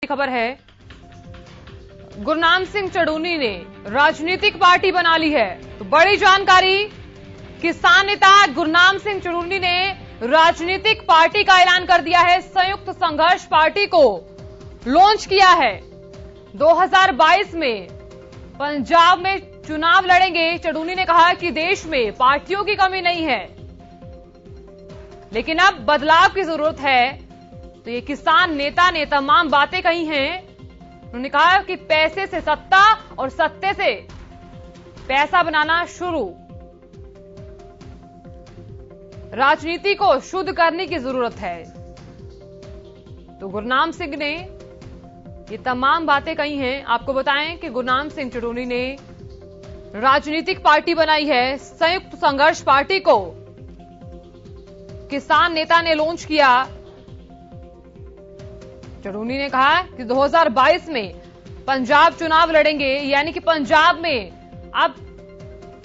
खबर है, गुरनाम सिंह चड़ूनी ने राजनीतिक पार्टी बना ली है। तो बड़ी जानकारी, किसान नेता गुरनाम सिंह चड़ूनी ने राजनीतिक पार्टी का ऐलान कर दिया है। संयुक्त संघर्ष पार्टी को लॉन्च किया है। 2022 में पंजाब में चुनाव लड़ेंगे। चड़ूनी ने कहा कि देश में पार्टियों की कमी नहीं है, लेकिन अब बदलाव की जरूरत है। तो ये किसान नेता ने तमाम बातें कही हैं। उन्होंने कहा कि पैसे से सत्ता और सत्ते से पैसा बनाना शुरू, राजनीति को शुद्ध करने की जरूरत है। तो गुरनाम सिंह ने ये तमाम बातें कही हैं। आपको बताएं कि गुरनाम सिंह चड़ूनी ने राजनीतिक पार्टी बनाई है। संयुक्त संघर्ष पार्टी को किसान नेता ने लॉन्च किया। चड़ूनी ने कहा कि 2022 में पंजाब चुनाव लड़ेंगे, यानी कि पंजाब में अब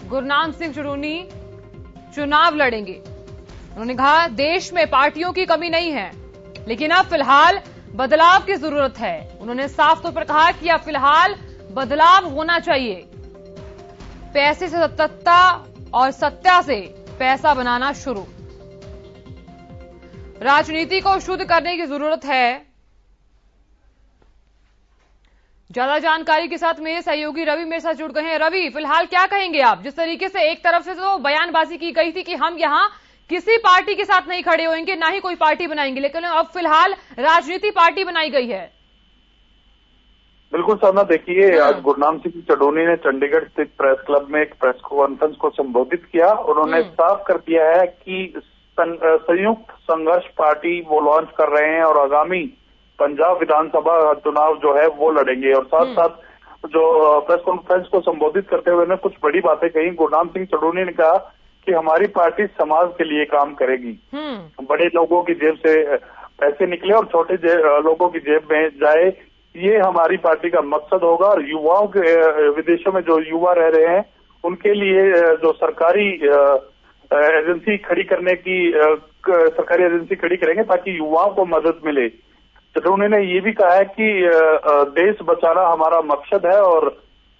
गुरनाम सिंह चड़ूनी चुनाव लड़ेंगे। उन्होंने कहा देश में पार्टियों की कमी नहीं है, लेकिन अब फिलहाल बदलाव की जरूरत है। उन्होंने साफ तौर पर कहा कि अब फिलहाल बदलाव होना चाहिए। पैसे से सत्ता और सत्ता से पैसा बनाना शुरू, राजनीति को शुद्ध करने की जरूरत है। ज्यादा जानकारी के साथ मेरे सहयोगी रवि मेरे साथ जुड़ गए हैं। रवि, फिलहाल क्या कहेंगे आप? जिस तरीके से एक तरफ से तो बयानबाजी की गई थी कि हम यहां किसी पार्टी के साथ नहीं खड़े होंगे, ना ही कोई पार्टी बनाएंगे, लेकिन अब फिलहाल राजनीति पार्टी बनाई गई है। बिल्कुल साधना, देखिए आज गुरनाम सिंह चड़ूनी ने चंडीगढ़ स्थित प्रेस क्लब में एक प्रेस कॉन्फ्रेंस को संबोधित किया। उन्होंने साफ कर दिया है कि संयुक्त संघर्ष पार्टी वो लॉन्च कर रहे हैं और आगामी पंजाब विधानसभा चुनाव जो है वो लड़ेंगे। और साथ साथ जो प्रेस कॉन्फ्रेंस को संबोधित करते हुए कुछ बड़ी बातें कही। गुरनाम सिंह चड़ूनी ने कहा कि हमारी पार्टी समाज के लिए काम करेगी। बड़े लोगों की जेब से पैसे निकले और छोटे लोगों की जेब में जाए, ये हमारी पार्टी का मकसद होगा। और युवाओं के, विदेशों में जो युवा रह रहे हैं उनके लिए जो सरकारी एजेंसी खड़ी करने की सरकारी एजेंसी खड़ी करेंगे ताकि युवाओं को मदद मिले। चड़ूनी ने ये भी कहा है कि देश बचाना हमारा मकसद है। और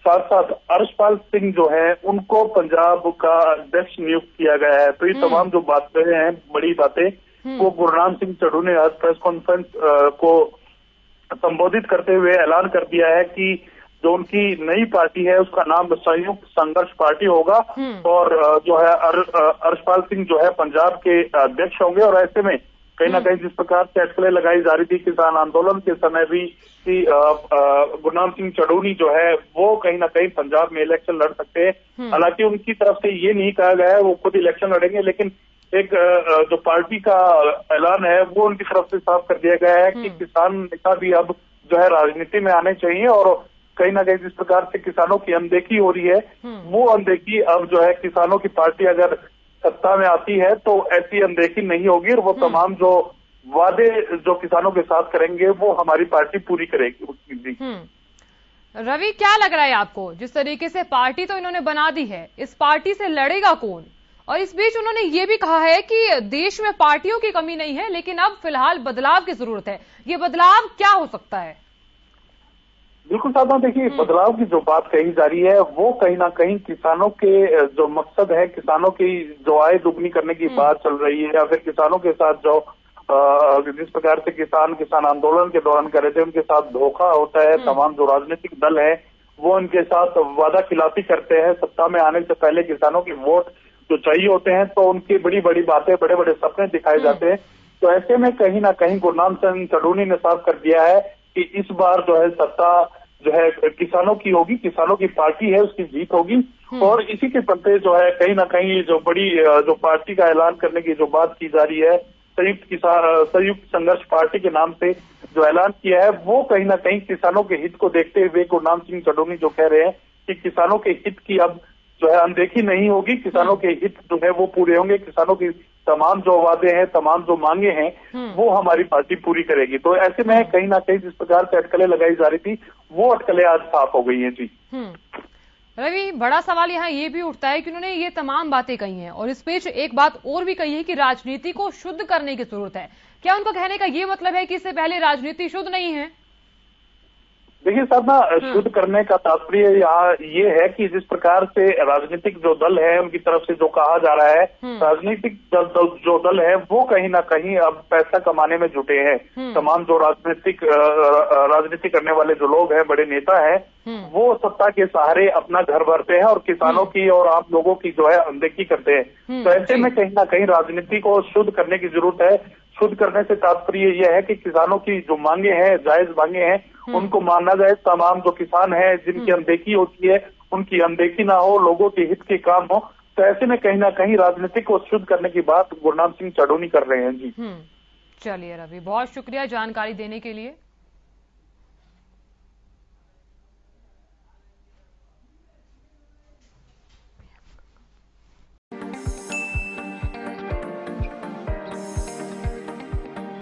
साथ साथ अर्शपाल सिंह जो है उनको पंजाब का अध्यक्ष नियुक्त किया गया है। तो ये तमाम जो बातें हैं, बड़ी बातें, वो गुरनाम सिंह चड़ूनी ने आज प्रेस कॉन्फ्रेंस को संबोधित करते हुए ऐलान कर दिया है कि जो उनकी नई पार्टी है उसका नाम संयुक्त संघर्ष पार्टी होगा। और जो है अर्शपाल सिंह जो है पंजाब के अध्यक्ष होंगे। और ऐसे में कहीं ना कहीं जिस प्रकार से अटकलें लगाई जा रही थी किसान आंदोलन के समय भी कि गुरनाम सिंह चड़ूनी जो है वो कहीं ना कहीं पंजाब में इलेक्शन लड़ सकते हैं। हालांकि उनकी तरफ से ये नहीं कहा गया है वो खुद इलेक्शन लड़ेंगे, लेकिन एक जो पार्टी का ऐलान है वो उनकी तरफ से साफ कर दिया गया है कि किसान नेता भी अब जो है राजनीति में आने चाहिए। और कहीं ना कहीं जिस प्रकार से किसानों की अनदेखी हो रही है वो अनदेखी अब जो है किसानों की पार्टी अगर सत्ता में आती है तो ऐसी अनदेखी नहीं होगी। और वो तमाम जो वादे जो किसानों के साथ करेंगे वो हमारी पार्टी पूरी करेगी। रवि, क्या लग रहा है आपको? जिस तरीके से पार्टी तो इन्होंने बना दी है, इस पार्टी से लड़ेगा कौन? और इस बीच उन्होंने ये भी कहा है कि देश में पार्टियों की कमी नहीं है, लेकिन अब फिलहाल बदलाव की जरूरत है। ये बदलाव क्या हो सकता है? बिल्कुल साधना, देखिए बदलाव की जो बात कही जा रही है वो कहीं ना कहीं किसानों के जो मकसद है, किसानों की जो आय दुगनी करने की बात चल रही है, या फिर किसानों के साथ जो जिस प्रकार से किसान आंदोलन के दौरान कर रहे थे उनके साथ धोखा होता है। तमाम जो राजनीतिक दल है वो उनके साथ वादा खिलाफी करते हैं। सत्ता में आने से पहले किसानों की वोट जो चाहिए होते हैं तो उनकी बड़ी बड़ी बातें, बड़े बड़े सपने दिखाए जाते हैं। तो ऐसे में कहीं ना कहीं गुरनाम सिंह चड़ूनी ने साफ कर दिया है कि इस बार जो है सत्ता जो है किसानों की होगी, किसानों की पार्टी है उसकी जीत होगी। और इसी के चलते जो है कहीं ना कहीं जो बड़ी जो पार्टी का ऐलान करने की जो बात की जा रही है, संयुक्त संघर्ष पार्टी के नाम से जो ऐलान किया है वो कहीं ना कहीं किसानों के हित को देखते हुए गुरनाम सिंह चड़ूनी जो कह रहे हैं कि किसानों के हित की अब जो है अनदेखी नहीं होगी, किसानों के हित जो है वो पूरे होंगे। किसानों की तमाम जो वादे हैं, तमाम जो मांगे हैं वो हमारी पार्टी पूरी करेगी। तो ऐसे में कहीं ना कहीं जिस प्रकार से अटकलें लगाई जा रही थी वो अटकलें आज साफ हो गई हैं। जी रवि, बड़ा सवाल यहाँ ये भी उठता है कि उन्होंने ये तमाम बातें कही हैं और इस बीच एक बात और भी कही है कि राजनीति को शुद्ध करने की जरूरत है। क्या उनका कहने का ये मतलब है कि इससे पहले राजनीति शुद्ध नहीं है? देखिए साहब ना, शुद्ध करने का तात्पर्य यहाँ ये है कि जिस प्रकार से राजनीतिक जो दल है उनकी तरफ से जो कहा जा रहा है, राजनीतिक जो दल है वो कहीं ना कहीं अब पैसा कमाने में जुटे हैं। तमाम जो राजनीति करने वाले जो लोग हैं, बड़े नेता हैं, वो सत्ता के सहारे अपना घर भरते हैं और किसानों की और आम लोगों की जो है अनदेखी करते हैं। तो ऐसे में कहीं ना कहीं राजनीति को शुद्ध करने की जरूरत है। शुद्ध करने से तात्पर्य यह है कि किसानों की जो मांगे हैं, जायज मांगे हैं, उनको माना जाए। तमाम जो किसान हैं जिनकी अनदेखी होती है, उनकी अनदेखी ना हो, लोगों के हित के काम हो। तो ऐसे में कहीं ना कहीं राजनीति को शुद्ध करने की बात गुरनाम सिंह चढ़ूनी कर रहे हैं। जी चलिए रवि, बहुत शुक्रिया जानकारी देने के लिए।